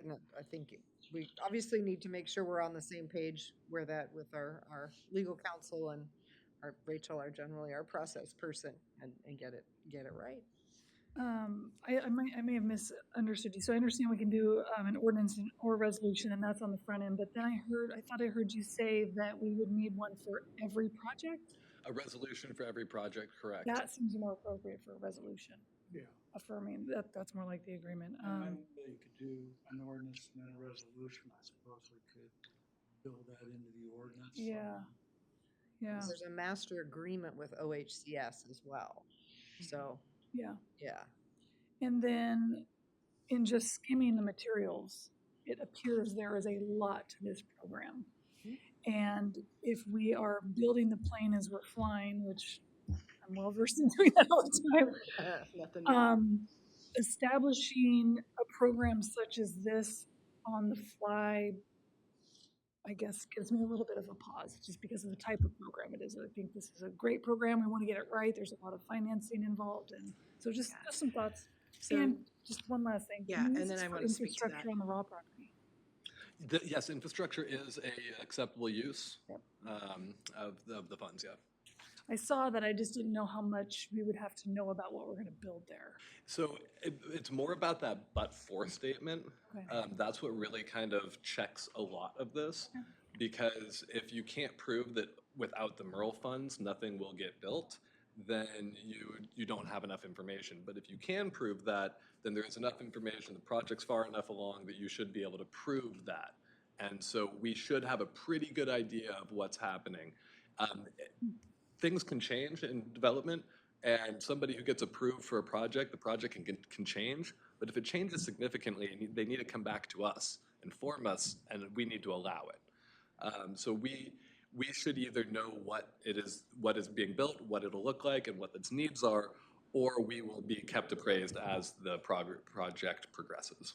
No, I think we obviously need to make sure we're on the same page where that with our legal counsel and Rachel, generally our process person, and get it right. I may have misunderstood you. So I understand we can do an ordinance or resolution, and that's on the front end. But then I thought I heard you say that we would need one for every project. A resolution for every project, correct? That seems more appropriate for a resolution. Yeah. Affirming that's more like the agreement. And I don't think you could do an ordinance and then a resolution. I suppose we could build that into the ordinance. Yeah. Yeah. There's a master agreement with OHCS as well. So Yeah. yeah. And then in just skimming the materials, it appears there is a lot to this program. And if we are building the plane as we're flying, which I'm well versed in doing that all the time, Nothing new. establishing a program such as this on the fly, I guess, gives me a little bit of a pause just because of the type of program it is. I think this is a great program. We want to get it right. There's a lot of financing involved. And so just some thoughts. So, And just one last thing. Yeah, Can you and use then this I for wanna speak to that. infrastructure on the raw property. Yes, infrastructure is a acceptable use Yep. of the funds, yeah. I saw that. I just didn't know how much we would have to know about what we're going to build there. So it's more about that but-for statement. Okay. That's what really kind of checks a lot of this. Okay. Because if you can't prove that without the MURL funds, nothing will get built, then you don't have enough information. But if you can prove that, then there is enough information, the project's far enough along that you should be able to prove that. And so we should have a pretty good idea of what's happening. Things can change in development, and somebody who gets approved for a project, the project can change. But if it changes significantly, they need to come back to us, inform us, and we need to allow it. So we should either know what is being built, what it'll look like, and what its needs are, or we will be kept appraised as the project progresses.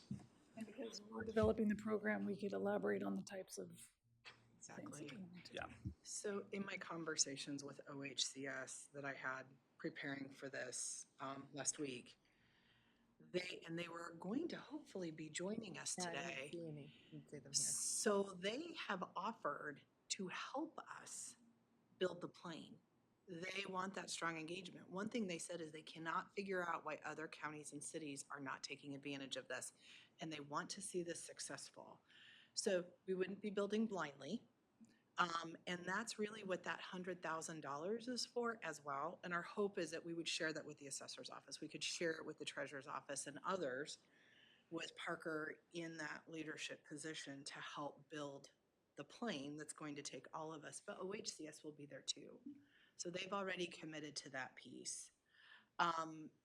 And because we're developing the program, we could elaborate on the types of things that exactly. we want to Yeah. So in my conversations with OHCS that I had preparing for this last week, they were going to hopefully be joining us Yeah, I didn't today. see any. Didn't see them here. So they have offered to help us build the plane. They want that strong engagement. One thing they said is they cannot figure out why other counties and cities are not taking advantage of this, and they want to see this successful. So we wouldn't be building blindly. And that's really what that $100,000 is for as well. And our hope is that we would share that with the assessor's office. We could share it with the treasurer's office and others with Parker in that leadership position to help build the plane that's going to take all of us. But OHCS will be there too. So they've already committed to that piece.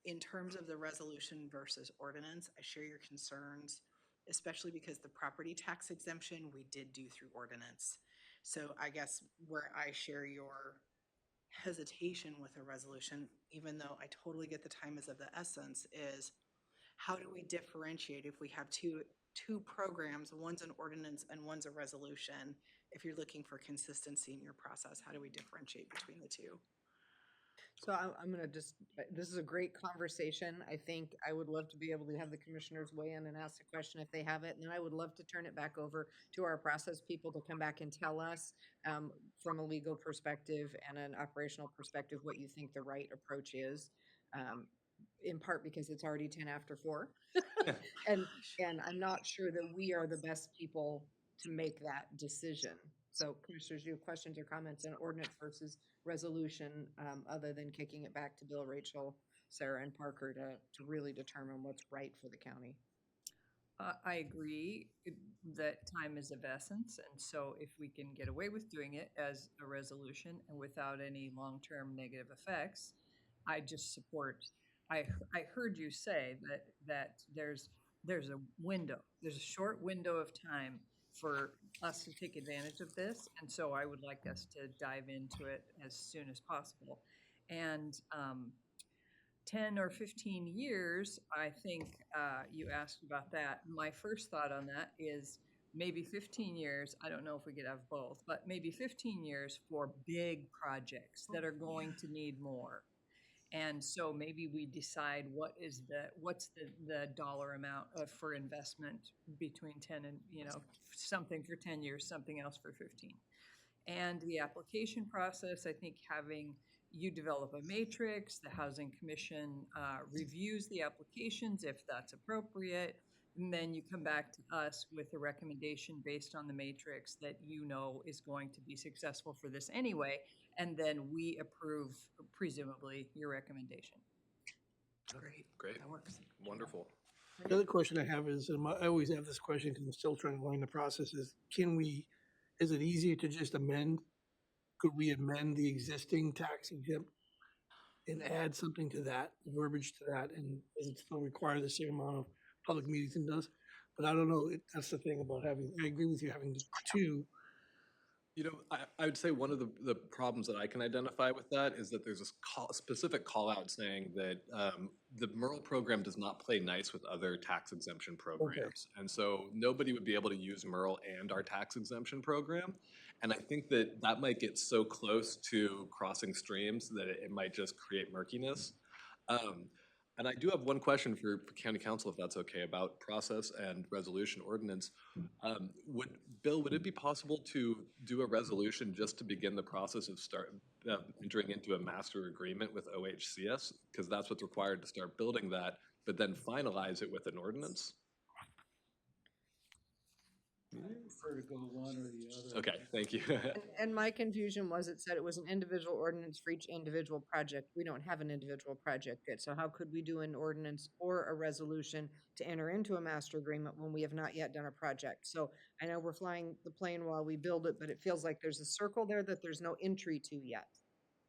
In terms of the resolution versus ordinance, I share your concerns, especially because the property tax exemption we did do through ordinance. So I guess where I share your hesitation with a resolution, even though I totally get the time is of the essence, is how do we differentiate if we have two programs, one's an ordinance and one's a resolution? If you're looking for consistency in your process, how do we differentiate between the two? So I'm going to this is a great conversation. I think I would love to be able to have the commissioners weigh in and ask a question if they have it. And then I would love to turn it back over to our process people to come back and tell us from a legal perspective and an operational perspective what you think the right approach is. In part because it's already 10 after 4. and I'm not sure that we are the best people to make that decision. So commissioners, you have questions or comments on ordinance versus resolution, other than kicking it back to Bill, Rachel, Sarah, and Parker to really determine what's right for the county. I agree that time is of essence, and so if we can get away with doing it as a resolution and without any long-term negative effects, I just support. I heard you say that there's a window, there's a short window of time for us to take advantage of this, and so I would like us to dive into it as soon as possible. And 10 or 15 years, I think you asked about that. My first thought on that is maybe 15 years. I don't know if we could have both, but maybe 15 years for big projects that are going to need more. And so maybe we decide what's the dollar amount for investment between 10 and, something for 10 years, something else for 15. And the application process, I think having you develop a matrix, the Housing Commission reviews the applications if that's appropriate, and then you come back to us with a recommendation based on the matrix that is going to be successful for this anyway, and then we approve, presumably, your recommendation. Great. That works. Wonderful. The other question I have is, I always have this question because I'm still trying to learn the process, is it easier to just amend? Could we amend the existing tax exempt and add something to that, verbiage to that, and does it still require the same amount of public meetings it does? But I don't know, that's the thing about I agree with you having two. I would say one of the problems that I can identify with that is that there's a specific call out saying that the MERL program does not play nice with other tax exemption programs. And so nobody would be able to use MERL and our tax exemption program. And I think that might get so close to crossing streams that it might just create murkiness. And I do have one question for County Council, if that's okay, about process and resolution ordinance. Bill, would it be possible to do a resolution just to begin the process of entering into a master agreement with OHCS? Because that's what's required to start building that, but then finalize it with an ordinance? I prefer to go one or the other. Okay, thank you. And my confusion was it said it was an individual ordinance for each individual project. We don't have an individual project yet. So how could we do an ordinance or a resolution to enter into a master agreement when we have not yet done a project? So I know we're flying the plane while we build it, but it feels like there's a circle there that there's no entry to yet.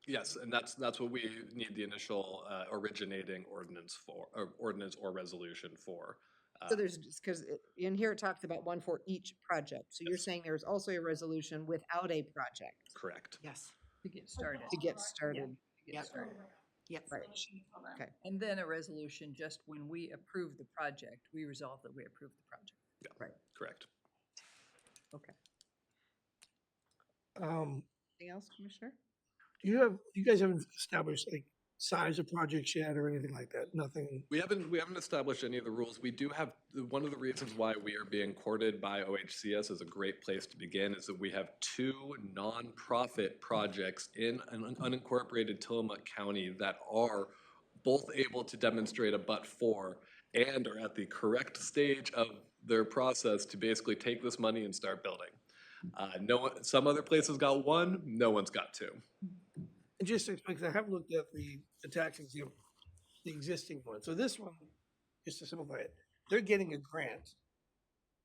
Yes, and that's what we need the initial originating ordinance for, or ordinance or resolution for. So there's, because in here it talks about one for each project. So you're saying there's also a resolution without a project Correct. Yes. To get started. to get started. Yep. Yep. Right. Okay. And then a resolution, just when we approve the project, we resolve that we approve the project. Yeah, Right. correct. Okay. Um, Anything else, Commissioner? you guys haven't established like size of projects yet or anything like that? Nothing? We haven't established any of the rules. We do have, one of the reasons why we are being courted by OHCS as a great place to begin is that we have two nonprofit projects in an unincorporated Tillamook County that are both able to demonstrate a but-for and are at the correct stage of their process to basically take this money and start building. Some other places got one, no one's got two. And just because I have looked at the tax exempt, the existing one. So this one, just to simplify it, they're getting a grant.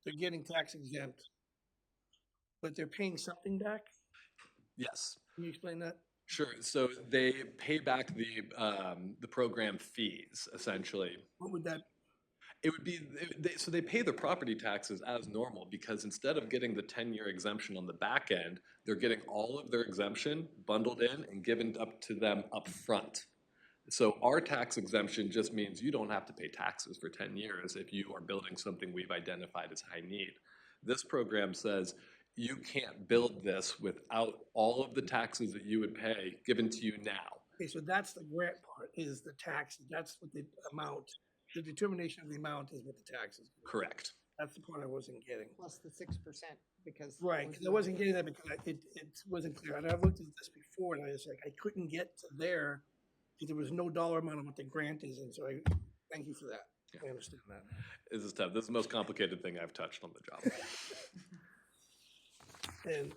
They're getting tax exempt, but they're paying something back. Yes. Can you explain that? Sure. So they pay back the program fees, essentially. What would that? It would be, so they pay the property taxes as normal because instead of getting the 10-year exemption on the back end, they're getting all of their exemption bundled in and given up to them up front. So our tax exemption just means you don't have to pay taxes for 10 years if you are building something we've identified as high need. This program says you can't build this without all of the taxes that you would pay given to you now. Okay, so that's the grant part, is the tax. That's what the amount, the determination of the amount is what the tax is. Correct. That's the part I wasn't getting. Plus the 6% because. Right, because I wasn't getting that because it wasn't clear. And I've looked at this before and I was like, I couldn't get to there because there was no dollar amount of what the grant is. And so I thank you for that. Yeah. I understand that. This is tough. This is the most complicated thing I've touched on the job. And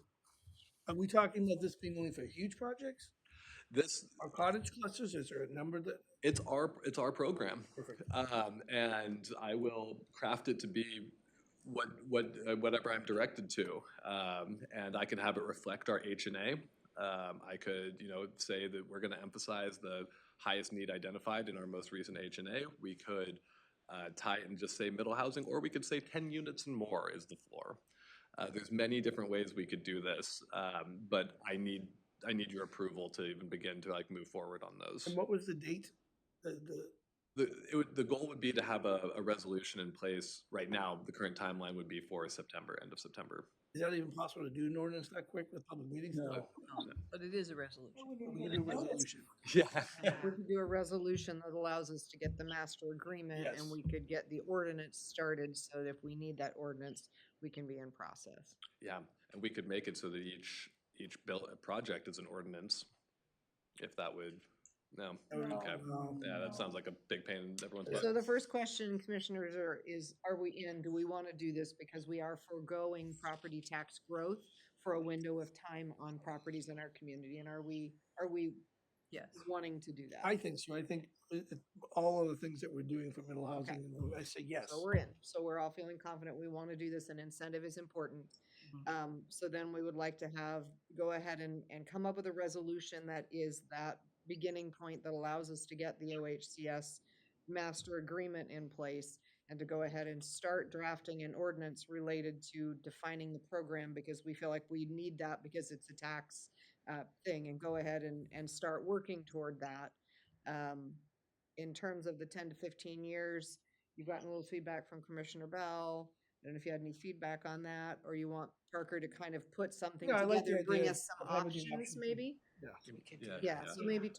are we talking about this being only for huge projects? This, Are cottage clusters, is there a number that? it's our program. Perfect. And I will craft it to be whatever I'm directed to. And I can have it reflect our H&A. I could, say that we're gonna emphasize the highest need identified in our most recent H&A. We could tie it and just say middle housing, or we could say 10 units and more is the floor. There's many different ways we could do this, but I need your approval to even begin to move forward on those. And what was the date? The goal would be to have a resolution in place right now. The current timeline would be for September, end of September. Is that even possible to do an ordinance that quick with public meetings? No. But it is a resolution. We can do a resolution. Yeah. We could do a resolution that allows us to get the master agreement Yes. and we could get the ordinance started so that if we need that ordinance, we can be in process. Yeah, and we could make it so that each project is an ordinance, if that would, no, okay. Yeah, that sounds like a big pain in everyone's butt. So the first question, commissioners, are we in, do we want to do this because we are foregoing property tax growth for a window of time on properties in our community? And are we Yes. wanting to do that? I think so. I think all of the things that we're doing for middle housing, I say yes. So we're in. So we're all feeling confident we want to do this and incentive is important. So then we would like to go ahead and come up with a resolution that is that beginning point that allows us to get the OHCS master agreement in place and to go ahead and start drafting an ordinance related to defining the program because we feel like we need that because it's a tax thing, and go ahead and start working toward that. In terms of the 10 to 15 years, you've gotten a little feedback from Commissioner Bell. I don't know if you had any feedback on that, or you want Parker to kind of put something Yeah, I like the together, bring idea us some of having the options options. maybe? Yeah, so maybe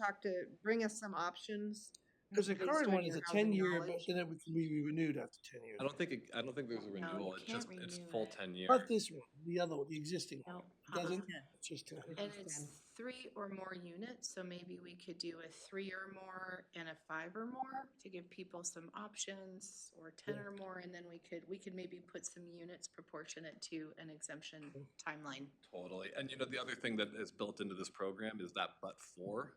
bring us some options. Because the based current on one is your a housing 10-year, knowledge. but then it can be renewed after 10 years. I don't think there's a renewal, you can't it's renew full it. 10 years. Not this one, the other one, the existing one. No, Doesn't? It's just 10. And it's 3 or more units, so maybe we could do a 3 or more and a 5 or more to give people some options, or 10 or more, and then we could maybe put some units proportionate to an exemption timeline. Totally. And the other thing that is built into this program is that but for.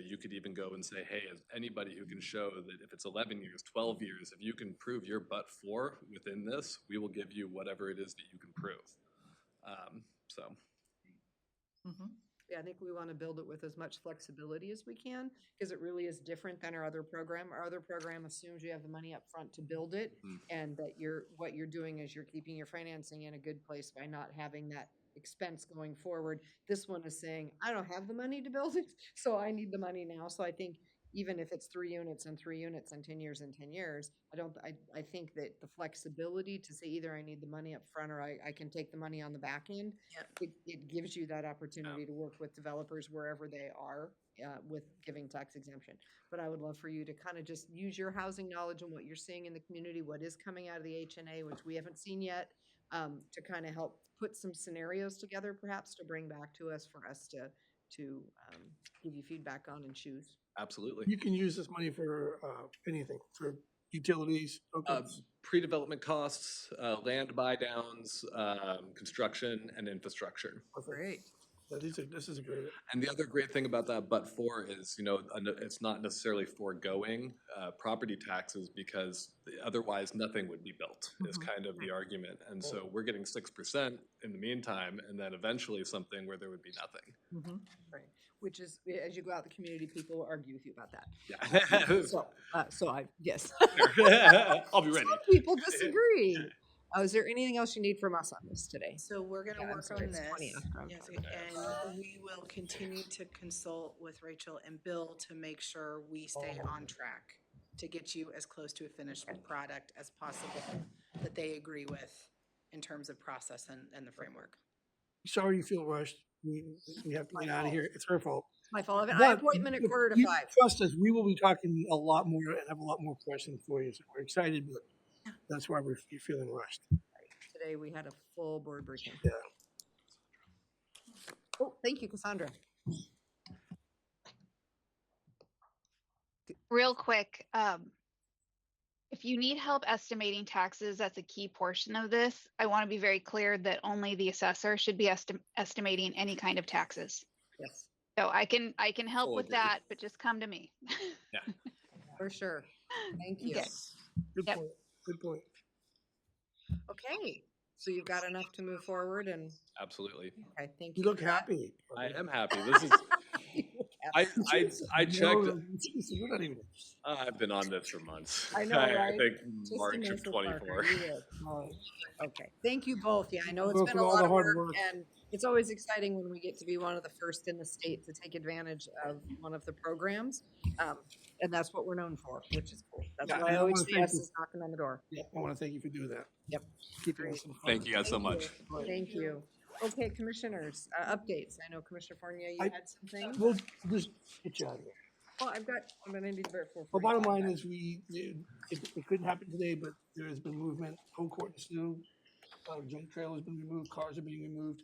You could even go and say, hey, as anybody who can show that if it's 11 years, 12 years, if you can prove your but for within this, we will give you whatever it is that you can prove. Yeah, I think we want to build it with as much flexibility as we can, because it really is different than our other program. Our other program assumes you have the money up front to build it, and that what you're doing is you're keeping your financing in a good place by not having that expense going forward. This one is saying, I don't have the money to build it, so I need the money now. So I think even if it's 3 units and 3 units and 10 years and 10 years, I think that the flexibility to say either I need the money up front or I can take the money on the back end, it gives you that opportunity to work with developers wherever they are with giving tax exemption. But I would love for you to kind of just use your housing knowledge and what you're seeing in the community, what is coming out of the HNA, which we haven't seen yet, to kind of help put some scenarios together, perhaps to bring back to us for us to give you feedback on and choose. Absolutely. You can use this money for anything, for utilities. Pre-development costs, land buy downs, construction, and infrastructure. Great. This is a great. And the other great thing about that but for is, it's not necessarily foregoing property taxes because otherwise nothing would be built is kind of the argument. And so we're getting 6% in the meantime, and then eventually something where there would be nothing. Right. Which is, as you go out the community, people will argue with you about that. Yeah. Yes. I'll be ready. Some people disagree. Is there anything else you need from us on this today? So we're gonna Yeah, I'm work sorry, on it's this, 20 after. I'm yes, sorry. and we will continue to consult with Rachel and Bill to make sure we stay on track to get you as close to a finished product as possible that they agree with in terms of process and the framework. Sorry you feel rushed. We have to get out of here. It's her fault. My fault. I have But an appointment at if 4:45. you trust us, we will be talking a lot more and have a lot more questions for you. So we're excited, but that's why you're feeling rushed. Today we had a full board briefing. Yeah. Oh, thank you, Cassandra. Real quick, if you need help estimating taxes, that's a key portion of this. I want to be very clear that only the assessor should be estimating any kind of taxes. Yes. So I can help Full with agree. that, but just come to me. For sure. Thank you. Okay. Good Yep. point. Good point. Okay, so you've got enough to move forward and, Absolutely. okay, thank You you. look happy. I am happy. This is, I checked, You're not even. I've been on this for months. I know, I right? think Just to March mess of with Parker, 24. you would. Oh, okay. Thank you both. Yeah, I know it's Both been for a all lot the of hard work, work. and it's always exciting when we get to be one of the first in the state to take advantage of one of the programs. And that's what we're known for, which is cool. That's Yeah, why I wanna thank OHCS you. is knocking on the door. Yeah, I want to thank you for doing that. Yep. Keeping Great. us informed. Thank you guys so much. Thank you. Okay, commissioners, updates. I know Commissioner Fournier, you I- had something. We'll just get you out of here. Well, I'm gonna need to bear for. Well, bottom line is it couldn't happen today, but there has been movement. Home Court and Stew, junk trailer has been removed, cars are being removed.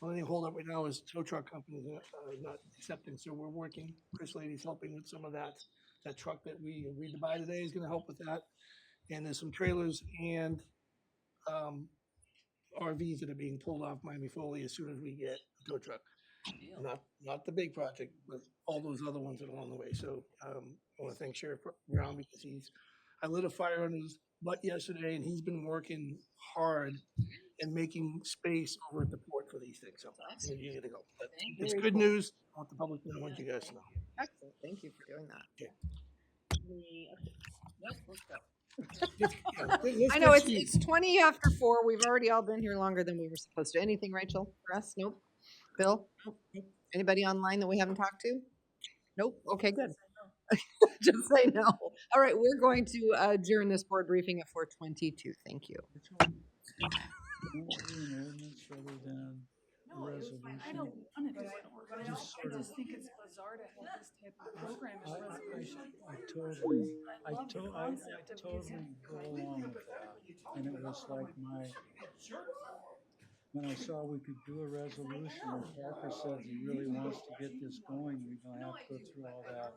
Only thing hold up right now is tow truck companies are not accepting, so we're working. Chris Lady's helping with some of that. That truck that we agreed to buy today is gonna help with that. And there's some trailers and RVs that are being pulled off Miami Foley as soon as we get a tow truck. Not the big project, but all those other ones that are on the way. So I want to thank Sheriff Brown because I lit a fire on his butt yesterday and he's been working hard and making space over at the port for these things. So you gotta go. But it's Very good cool. news. I want the public to know, I want you guys to know. Excellent. Thank you for doing that. Okay. I know it's 20 after 4. We've already all been here longer than we were supposed to. Anything, Rachel? For us? Nope. Bill? Nope. Anybody online that we haven't talked to? Nope. Okay, good. Just say no. All right, we're going to adjourn this board briefing at 4:22. Thank you. Don't we do an ordinance rather than a resolution? I don't want to do an order. Just I sort of- just think it's bizarre to have this type of program as a resolution. I totally, I love the concept of totally using- go along with that. And it was like when I saw we could do a resolution, and Parker said he really wants to get this going, we're gonna have to go through all that,